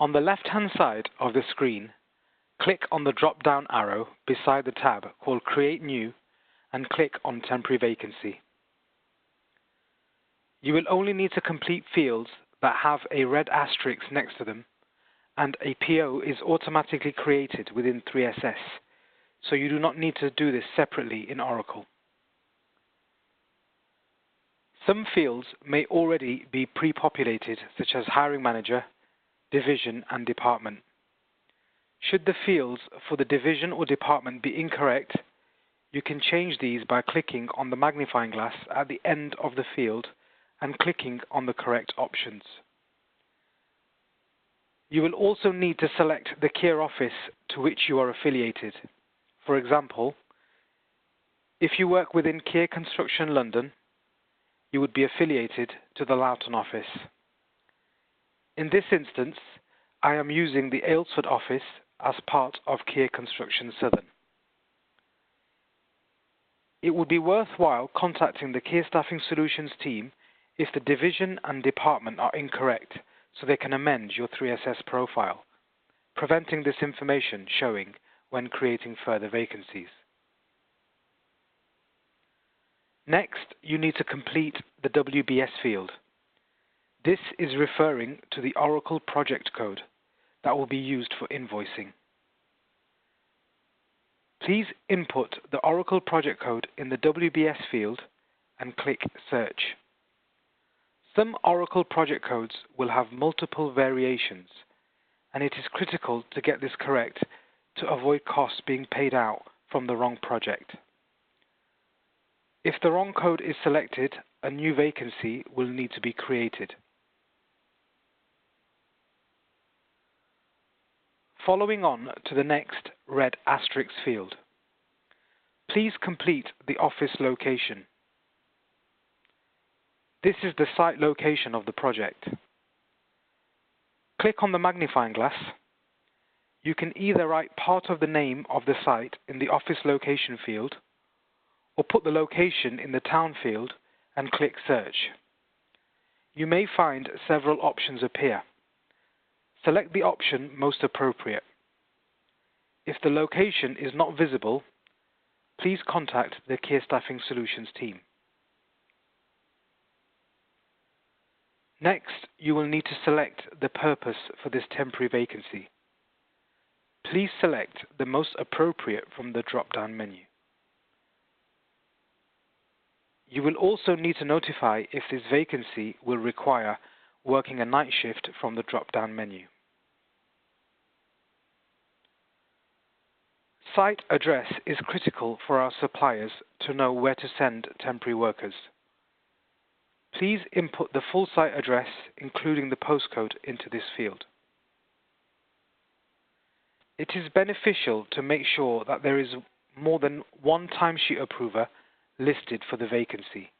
On the left-hand side of the screen, click on the drop-down arrow beside the tab called Create New and click on Temporary Vacancy. You will only need to complete fields that have a red asterisk next to them, and a PO is automatically created within 3SS, so you do not need to do this separately in Oracle. Some fields may already be pre-populated, such as Hiring Manager, Division, and Department. Should the fields for the division or department be incorrect, you can change these by clicking on the magnifying glass at the end of the field and clicking on the correct options. You will also need to select the Kier office to which you are affiliated. For example, if you work within Kier Construction London, you would be affiliated to the Loughton office. In this instance, I am using the Aylesford office as part of Kier Construction Southern. It would be worthwhile contacting the Kier Staffing Solutions team if the division and department are incorrect, so they can amend your 3SS profile, preventing this information showing when creating further vacancies. Next, you need to complete the WBS field. This is referring to the Oracle project code that will be used for invoicing. Please input the Oracle project code in the WBS field and click Search. Some Oracle project codes will have multiple variations, and it is critical to get this correct to avoid costs being paid out from the wrong project. If the wrong code is selected, a new vacancy will need to be created. Following on to the next red asterisk field, please complete the office location. This is the site location of the project. Click on the magnifying glass. You can either write part of the name of the site in the office location field, or put the location in the town field and click Search. You may find several options appear. Select the option most appropriate. If the location is not visible, please contact the Kier Staffing Solutions team. Next, you will need to select the purpose for this temporary vacancy. Please select the most appropriate from the drop-down menu. You will also need to notify if this vacancy will require working a night shift from the drop-down menu. Site address is critical for our suppliers to know where to send temporary workers. Please input the full site address, including the postcode, into this field. It is beneficial to make sure that there is more than one timesheet approver listed for the vacancy.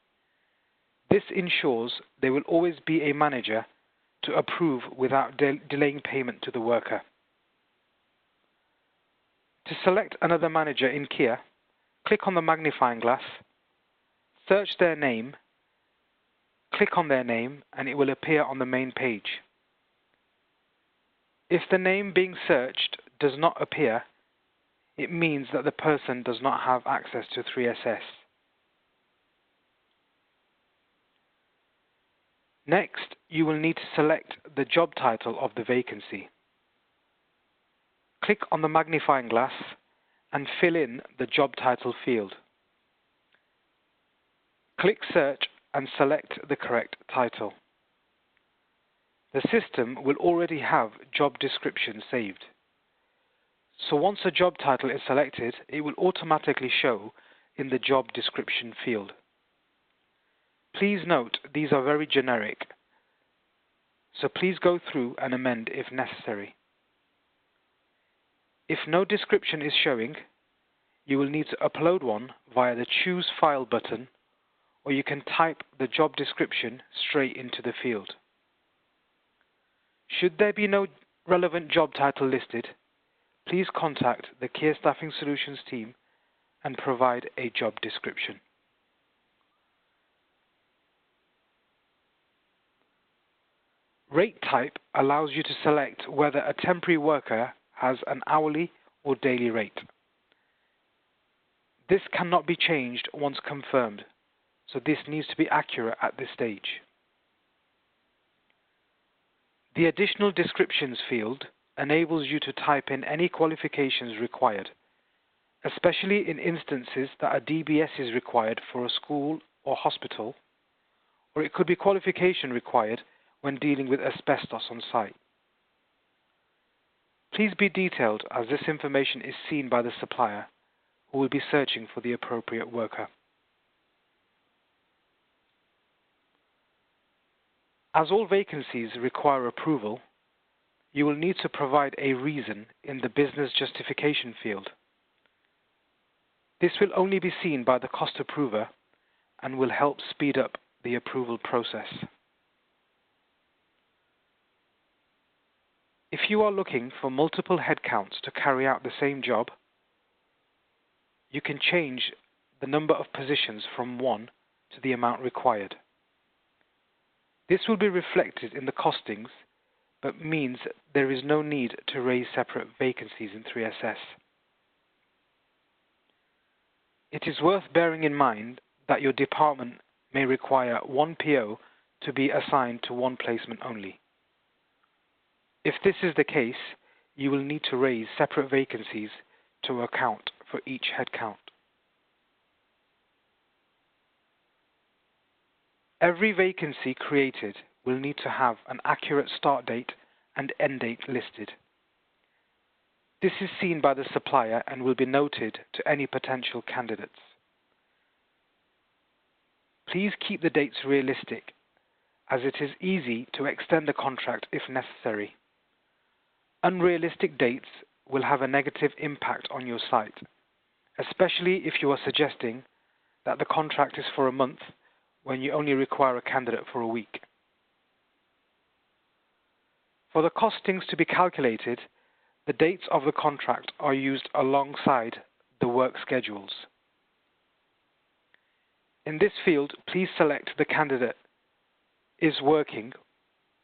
This ensures there will always be a manager to approve without delaying payment to the worker. To select another manager in Kier, click on the magnifying glass, search their name, click on their name, and it will appear on the main page. If the name being searched does not appear, it means that the person does not have access to 3SS. Next, you will need to select the job title of the vacancy. Click on the magnifying glass and fill in the job title field. Click Search and select the correct title. The system will already have job description saved. So once a job title is selected, it will automatically show in the job description field. Please note these are very generic, so please go through and amend if necessary. If no description is showing, you will need to upload one via the Choose File button, or you can type the job description straight into the field. Should there be no relevant job title listed, please contact the Kier Staffing Solutions team and provide a job description. Rate type allows you to select whether a temporary worker has an hourly or daily rate. This cannot be changed once confirmed, so this needs to be accurate at this stage. The additional descriptions field enables you to type in any qualifications required, especially in instances that a DBS is required for a school or hospital, or it could be qualification required when dealing with asbestos on site. Please be detailed as this information is seen by the supplier, who will be searching for the appropriate worker. As all vacancies require approval, you will need to provide a reason in the business justification field. This will only be seen by the cost approver and will help speed up the approval process. If you are looking for multiple headcounts to carry out the same job, you can change the number of positions from 1 to the amount required. This will be reflected in the costings, but means there is no need to raise separate vacancies in 3SS. It is worth bearing in mind that your department may require one PO to be assigned to one placement only. If this is the case, you will need to raise separate vacancies to account for each headcount. Every vacancy created will need to have an accurate start date and end date listed. This is seen by the supplier and will be noted to any potential candidates. Please keep the dates realistic, as it is easy to extend the contract if necessary. Unrealistic dates will have a negative impact on your site, especially if you are suggesting that the contract is for a month when you only require a candidate for a week. For the costings to be calculated, the dates of the contract are used alongside the work schedules. In this field, please select the candidate is working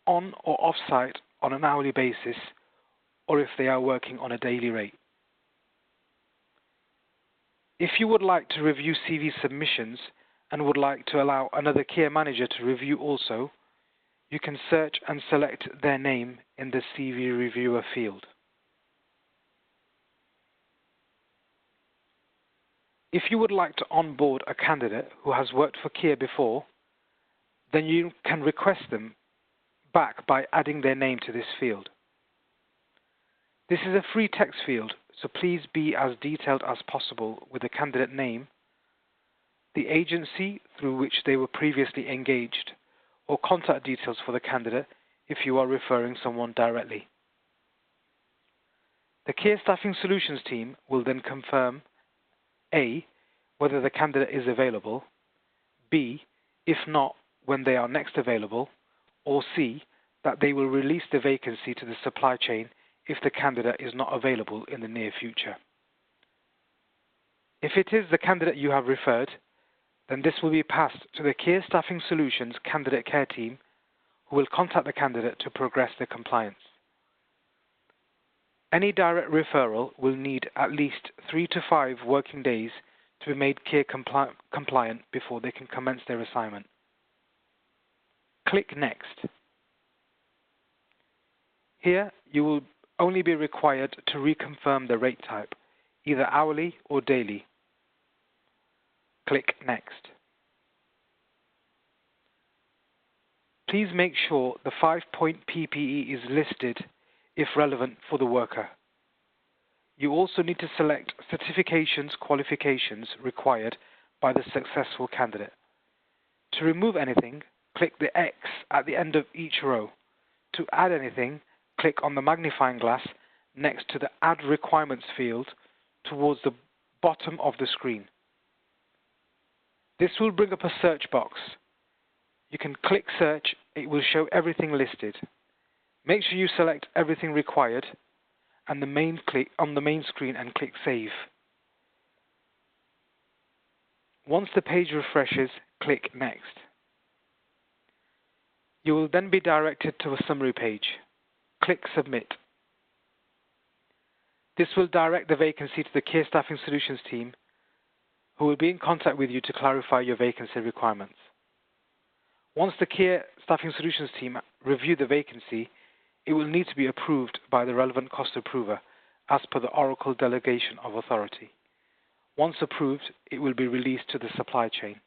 on or off-site on an hourly basis, or if they are working on a daily rate. If you would like to review CV submissions and would like to allow another Kier manager to review also, you can search and select their name in the CV reviewer field. If you would like to onboard a candidate who has worked for Kier before, then you can request them back by adding their name to this field. This is a free text field, so please be as detailed as possible with the candidate name, the agency through which they were previously engaged, or contact details for the candidate if you are referring someone directly. The Kier Staffing Solutions team will then confirm A, whether the candidate is available, B, if not, when they are next available, or C, that they will release the vacancy to the supply chain if the candidate is not available in the near future. If it is the candidate you have referred, then this will be passed to the Kier Staffing Solutions Candidate Care team, who will contact the candidate to progress the compliance. Any direct referral will need at least 3 to 5 working days to be made Kier compliant before they can commence their assignment. Click Next. Here, you will only be required to reconfirm the rate type, either hourly or daily. Click Next. Please make sure the 5-point PPE is listed if relevant for the worker. You also need to select certifications, qualifications required by the successful candidate. To remove anything, click the X at the end of each row. To add anything, click on the magnifying glass next to the Add Requirements field towards the bottom of the screen. This will bring up a search box. You can click Search, it will show everything listed. Make sure you select everything required and on the main screen and click Save. Once the page refreshes, click Next. You will then be directed to a summary page. Click Submit. This will direct the vacancy to the Kier Staffing Solutions team, who will be in contact with you to clarify your vacancy requirements. Once the Kier Staffing Solutions team review the vacancy, it will need to be approved by the relevant cost approver as per the Oracle delegation of authority. Once approved, it will be released to the supply chain.